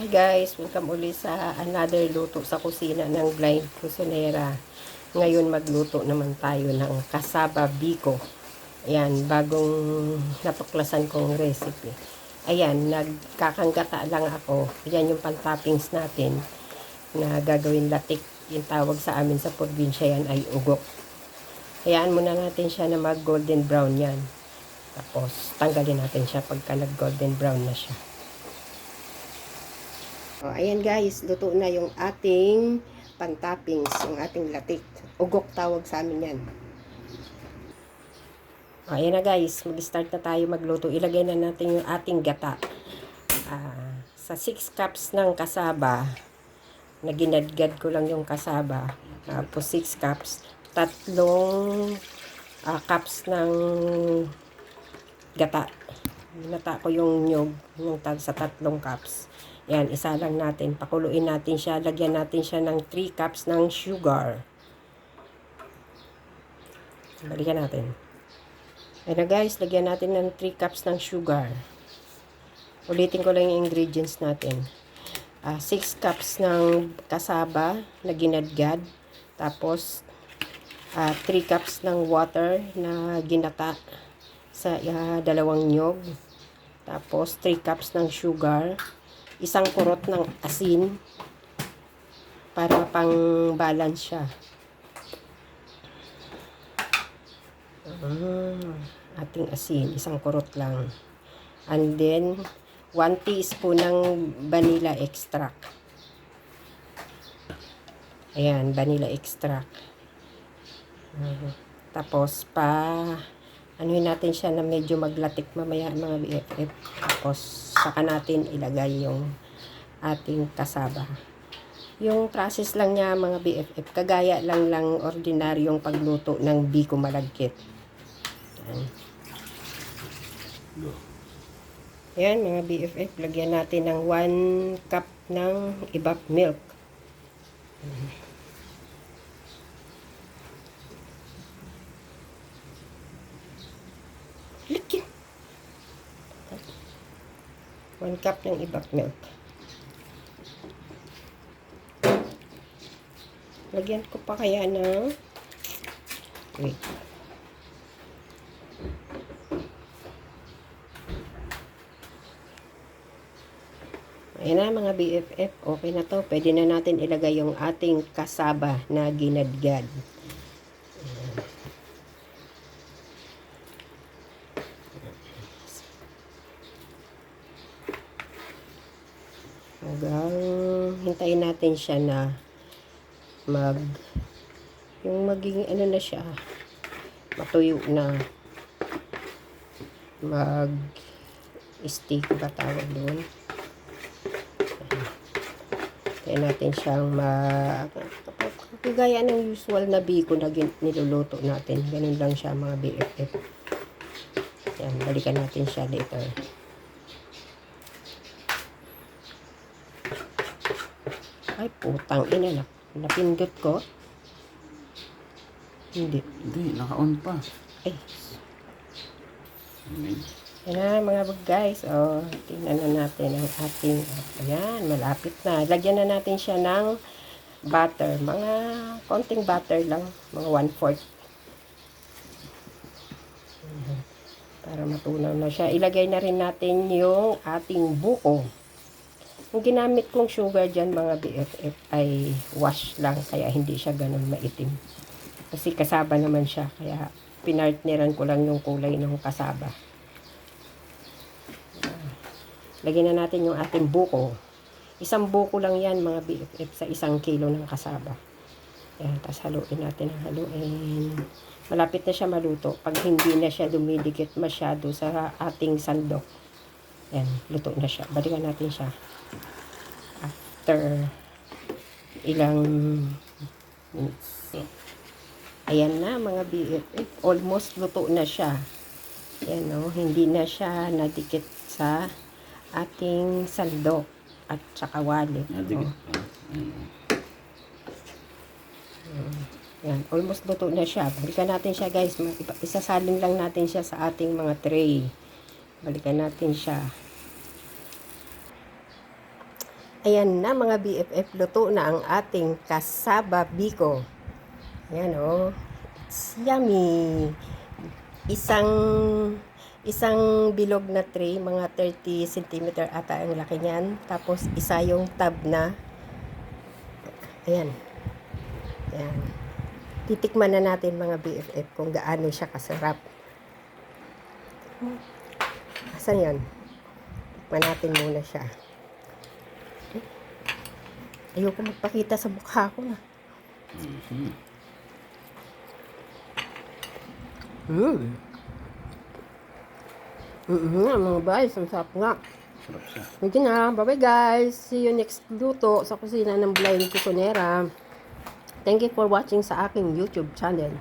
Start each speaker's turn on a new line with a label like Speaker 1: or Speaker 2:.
Speaker 1: Hi guys, welcome uli sa another luto sa kusina ng Blind Kusinera. Ngayon magluto naman tayo ng kasaba biko. Ayan, bagong natuklasan kong recipe. Ayan, nagkakanggata lang ako. Ayan yung pan-toppings natin na gagawin latik. Yung tawag sa amin sa probinsya yan ay ugok. Hayaan muna natin siya na mag golden brown yan. Tapos tanggalin natin siya pagka nag golden brown na siya. Ayan guys, luto na yung ating pan-toppings, yung ating latik. Ugok tawag sa amin yan. Ayan na guys, mag-start na tayo magluto. Ilagay na natin yung ating gata. Sa 6 cups ng kasaba, na ginadgad ko lang yung kasaba. Tapos 6 cups, tatlong cups ng gata. Ginata ko yung nyog sa 3 cups. Yan, isa lang natin. Pakuluin natin siya. Lagyan natin siya ng 3 cups ng sugar. Balikan natin. Ayan na guys, lagyan natin ng 3 cups ng sugar. Ulitin ko lang yung ingredients natin. 6 cups ng kasaba na ginadgad. Tapos, 3 cups ng water na ginata sa 2 nyog. Tapos, 3 cups ng sugar. Isang kurot ng asin para pang balance siya. Ating asin, isang kurot lang. And then 1 teaspoon ng vanilla extract. Ayan, vanilla extract. Tapos anuhin natin siya na medyo maglatik mamaya mga BFF. Tapos saka natin ilagay yung ating kasaba. Yung process lang niya mga BFF, kagaya lang ordinaryong pagluto ng biko malagkit. Ayan mga BFF, lagyan natin ng 1 cup ng evap milk. Lagyan 1 cup ng evap milk. Lagyan ko pa kaya ng wait. Ayan na mga BFF, okay na to. Pwede na natin ilagay yung ating kasaba na ginadgad. Hanggang hintayin natin siya na yung maging ano na siya, matuyo na, stick ba tawag doon. Hintayin natin siyang kagaya ng usual na biko na niluluto natin. Ganun lang siya mga BFF. Yan, balikan natin siya later. Ay, putang ina, napindot ko. Hindi,
Speaker 2: naka-on pa.
Speaker 1: Ay. Yan na mga guys. Tingnan na natin ang ating, ayan, malapit na. Lagyan na natin siya ng butter. Mga konting butter lang. Mga 1/4. Para matunaw na siya. Ilagay na rin natin yung ating buko. Yung ginamit kong sugar dyan mga BFF ay wash lang. Kaya hindi siya ganun maitim. Kasi kasaba naman siya. Kaya pinartneran ko lang yung kulay ng kasaba. Lagyan na natin yung ating buko. Isang buko lang yan mga BFF sa 1 kilo ng kasaba. Ayan, tapos haluin natin ang haluin. Malapit na siya maluto. Pag hindi na siya dumidikit masyado sa ating sandok. Ayan, luto na siya. Balikan natin siya. After ilang minutes. Ayan na mga BFF. Almost luto na siya. Ayan o, hindi na siya nadikit sa ating sandok at saka wallet. Yan, almost luto na siya. Balikan natin siya guys. Isasalin lang natin siya sa ating mga tray. Balikan natin siya. Ayan na mga BFF, luto na ang ating kasaba biko. Ayan oh. It's yummy. Isang bilog na tray, mga 30 cm ata ang laki niyan. Tapos isa yung tab na. Ayan. Ayan. Titikman na natin mga BFF kung gaano siya kasarap. Asan yun? Tikman natin muna siya. Ayoko magpakita sa mukha ko na. Mga guys, ang sarap nga.
Speaker 2: Sarap siya.
Speaker 1: Sige na, bye bye guys. See you next luto sa kusina ng Blind Kusinera. Thank you for watching sa aking YouTube channel.